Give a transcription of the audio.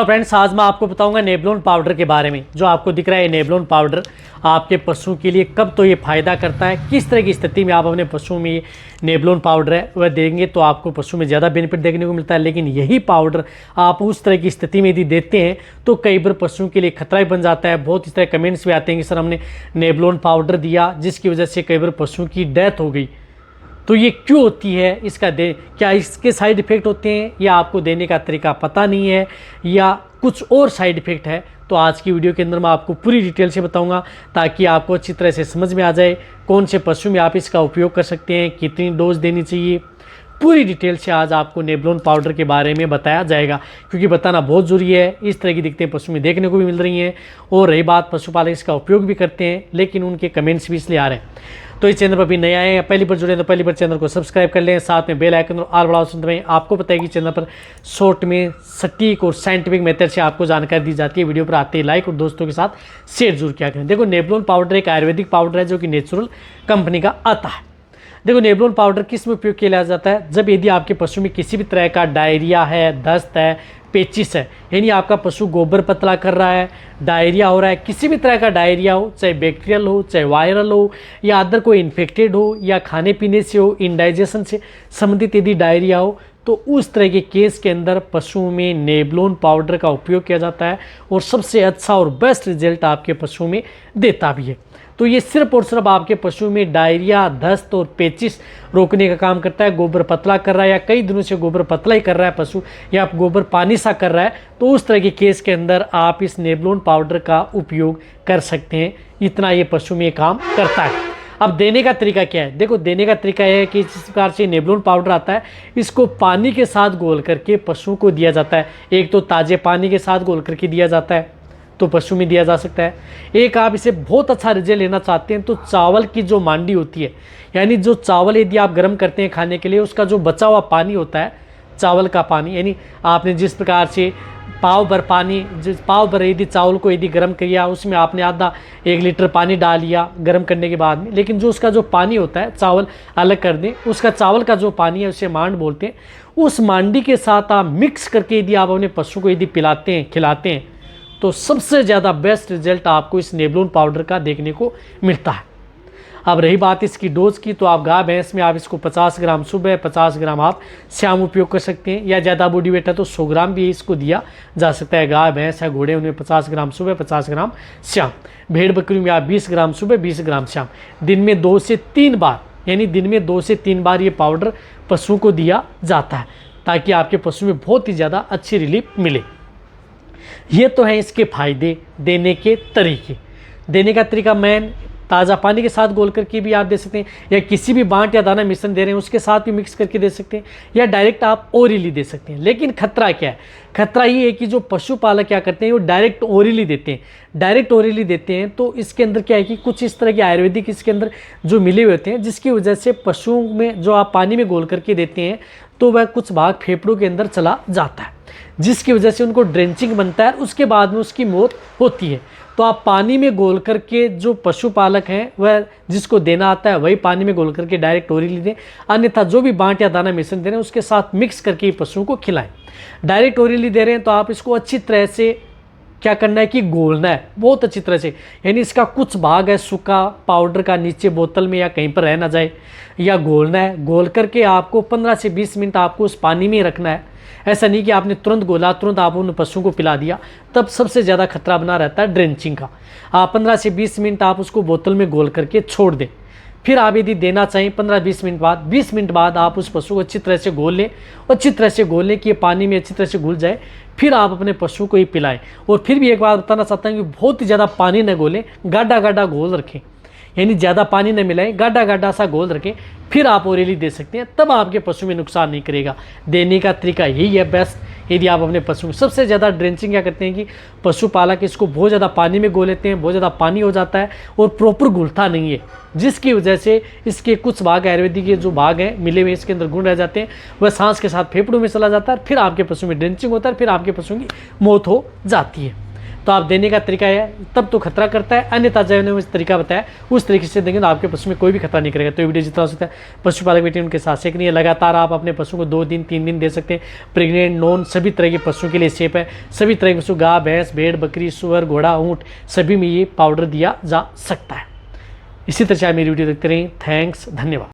Friends, आज मैं आपको बताऊंगा नेबलोन पाउडर के बारे में। जो आपको दिख रहा है नेबलोन पाउडर आपके पशुओं के लिए कब तो ये फ़ायदा करता है, किस तरह की स्थिति में आप अपने पशुओं में ये नेबलोन पाउडर है वह देंगे तो आपको पशु में ज़्यादा बेनिफिट देखने को मिलता है। लेकिन यही पाउडर आप उस तरह की स्थिति में यदि देते हैं तो कई बार पशुओं के लिए खतरा ही बन जाता है। बहुत इस तरह कमेंट्स भी आते हैं कि सर हमने नेबलोन पाउडर दिया जिसकी वजह से कई बार पशुओं की डेथ हो गई। तो ये क्यों होती है, क्या इसके साइड इफ़ेक्ट होते हैं या आपको देने का तरीका पता नहीं है या कुछ और साइड इफ़ेक्ट है। तो आज की वीडियो के अंदर मैं आपको पूरी डिटेल से बताऊंगा ताकि आपको अच्छी तरह से समझ में आ जाए कौन से पशु में आप इसका उपयोग कर सकते हैं, कितनी डोज देनी चाहिए। पूरी डिटेल से आज आपको नेबलोन पाउडर के बारे में बताया जाएगा, क्योंकि बताना बहुत ज़रूरी है। इस तरह की दिक्कतें पशु में देखने को भी मिल रही हैं और रही बात पशुपालक इसका उपयोग भी करते हैं लेकिन उनके कमेंट्स भी इसलिए आ रहे हैं। तो इस चैनल पर भी नए आए हैं, पहली बार जुड़े हैं तो पहली बार चैनल को सब्सक्राइब कर लें, साथ में बेल आइकन और ऑल बड़ा ऑप्शन दबाएं। आपको पता है कि चैनल पर शॉर्ट में सटीक और साइंटिफिक मेथड से आपको जानकारी दी जाती है। वीडियो पर आते ही लाइक और दोस्तों के साथ शेयर जरूर किया करें। देखो, नेबलोन पाउडर एक आयुर्वेदिक पाउडर है जो कि नेचुरल कंपनी का आता है। देखो, नेबलोन पाउडर किस में उपयोग किया जाता है, जब यदि आपके पशु में किसी भी तरह का डायरिया है, दस्त है, पेचिस है, यानी आपका पशु गोबर पतला कर रहा है, डायरिया हो रहा है, किसी भी तरह का डायरिया हो, चाहे बैक्टीरियल हो, चाहे वायरल हो या अदर कोई इन्फेक्टेड हो या खाने पीने से हो, इंडाइजेशन से संबंधित यदि डायरिया हो, तो उस तरह के केस के अंदर पशुओं में नेबलोन पाउडर का उपयोग किया जाता है और सबसे अच्छा और बेस्ट रिजल्ट आपके पशुओं में देता भी है। तो ये सिर्फ और सिर्फ आपके पशु में डायरिया, दस्त और पेचिस रोकने का काम करता है। गोबर पतला कर रहा है या कई दिनों से गोबर पतला ही कर रहा है पशु, या आप गोबर पानी सा कर रहा है, तो उस तरह के केस के अंदर आप इस नेबलोन पाउडर का उपयोग कर सकते हैं। इतना ये पशु में काम करता है। अब देने का तरीका क्या है, देखो देने का तरीका यह है कि जिस प्रकार से नेबलोन पाउडर आता है इसको पानी के साथ घोल करके पशुओं को दिया जाता है। एक तो ताज़े पानी के साथ घोल करके दिया जाता है तो पशु में दिया जा सकता है। एक आप इसे बहुत अच्छा रिजल्ट लेना चाहते हैं तो चावल की जो मांडी होती है, यानी जो चावल यदि आप गर्म करते हैं खाने के लिए, उसका जो बचा हुआ पानी होता है चावल का पानी, यानी आपने जिस प्रकार से पाव भर यदि चावल को यदि गर्म किया, उसमें आपने आधा 1 लीटर पानी डाल लिया गर्म करने के बाद में, लेकिन जो उसका जो पानी होता है चावल अलग कर दें, उसका चावल का जो पानी है उसे मांड बोलते हैं। उस मांडी के साथ आप मिक्स करके यदि आप अपने पशु को यदि पिलाते हैं, खिलाते हैं, तो सबसे ज़्यादा बेस्ट रिजल्ट आपको इस नेबलोन पाउडर का देखने को मिलता है। अब रही बात इसकी डोज की, तो आप गाय भैंस में आप इसको 50 ग्राम सुबह, 50 ग्राम आप शाम उपयोग कर सकते हैं, या ज़्यादा बॉडी वेट है तो 100 ग्राम भी इसको दिया जा सकता है। गाय भैंस या घोड़े उनमें 50 ग्राम सुबह, 50 ग्राम शाम। भेड़ बकरी में आप 20 ग्राम सुबह, 20 ग्राम शाम। दिन में 2 से 3 बार, यानी दिन में 2 से 3 बार ये पाउडर पशुओं को दिया जाता है ताकि आपके पशु में बहुत ही ज़्यादा अच्छी रिलीफ मिले। ये तो है इसके फायदे, देने के तरीके। देने का तरीका मैन ताज़ा पानी के साथ घोल करके भी आप दे सकते हैं, या किसी भी बांट या दाना मिश्रण दे रहे हैं उसके साथ भी मिक्स करके दे सकते हैं, या डायरेक्ट आप ओरली दे सकते हैं। लेकिन खतरा क्या है, खतरा ये है कि जो पशुपालक क्या करते हैं वो डायरेक्ट ओरली देते हैं। डायरेक्ट ओरली देते हैं तो इसके अंदर क्या है कि कुछ इस तरह के आयुर्वेदिक इसके अंदर जो मिले हुए होते हैं, जिसकी वजह से पशुओं में जो आप पानी में घोल करके देते हैं तो वह कुछ भाग फेफड़ों के अंदर चला जाता है, जिसकी वजह से उनको ड्रेंचिंग बनता है, उसके बाद में उसकी मौत होती है। तो आप पानी में घोल करके, जो पशुपालक हैं वह जिसको देना आता है वही पानी में घोल करके डायरेक्ट ओरली दें, अन्यथा जो भी बांट या दाना मिश्रण दे रहे हैं उसके साथ मिक्स करके पशुओं को खिलाएं। डायरेक्ट ओरली दे रहे हैं तो आप इसको अच्छी तरह से क्या करना है कि घोलना है बहुत अच्छी तरह से, यानी इसका कुछ भाग है सूखा पाउडर का नीचे बोतल में या कहीं पर रह ना जाए, या घोलना है। घोल करके आपको 15 से 20 मिनट आपको उस पानी में रखना है। ऐसा नहीं कि आपने तुरंत घोला, तुरंत आप उन पशुओं को पिला दिया, तब सबसे ज़्यादा खतरा बना रहता है ड्रेंचिंग का। आप 15 से 20 मिनट आप उसको बोतल में घोल करके छोड़ दें। फिर आप यदि देना चाहें 15-20 मिनट बाद, 20 मिनट बाद आप उस पशु को अच्छी तरह से घोल लें, अच्छी तरह से घोल लें कि ये पानी में अच्छी तरह से घुल जाए। फिर आप अपने पशु को ही पिलाएं। और फिर भी एक बात बताना चाहता हूँ कि बहुत ही ज़्यादा पानी न घोलें, गाढ़ा गाढ़ा घोल रखें, यानी ज़्यादा पानी न मिलाएं, गाढ़ा गाढ़ा सा घोल रखें, फिर आप ओरली दे सकते हैं, तब आपके पशु में नुकसान नहीं करेगा। देने का तरीका यही है बेस्ट। यदि आप अपने पशु में सबसे ज़्यादा ड्रेंचिंग क्या करते हैं कि पशुपालक इसको बहुत ज़्यादा पानी में घोल लेते हैं, बहुत ज़्यादा पानी हो जाता है और प्रॉपर घुलता नहीं है, जिसकी वजह से इसके कुछ भाग आयुर्वेदिक के जो भाग हैं मिले हुए इसके अंदर गुण रह जाते हैं, वह सांस के साथ फेफड़ों में चला जाता है, फिर आपके पशु में ड्रेंचिंग होता है, फिर आपके पशुओं की मौत हो जाती है। तो आप देने का तरीका है तब तो खतरा करता है, अन्यथा जो मैंने तरीका बताया उस तरीके से देंगे तो आपके पशु में कोई भी खतरा नहीं करेगा। तो ये वीडियो जितना हो सकता है पशुपालक बेटे उनके साथ सेक नहीं है। लगातार आप अपने पशु को 2 दिन 3 दिन दे सकते हैं। प्रेग्नेंट, नॉन सभी तरह के पशुओं के लिए सेफ है। सभी तरह के पशु, गाय, भैंस, भेड़, बकरी, सुअर, घोड़ा, ऊँट, सभी में ये पाउडर दिया जा सकता है। इसी तरह से आप मेरी वीडियो देखते रहें। थैंक्स, धन्यवाद।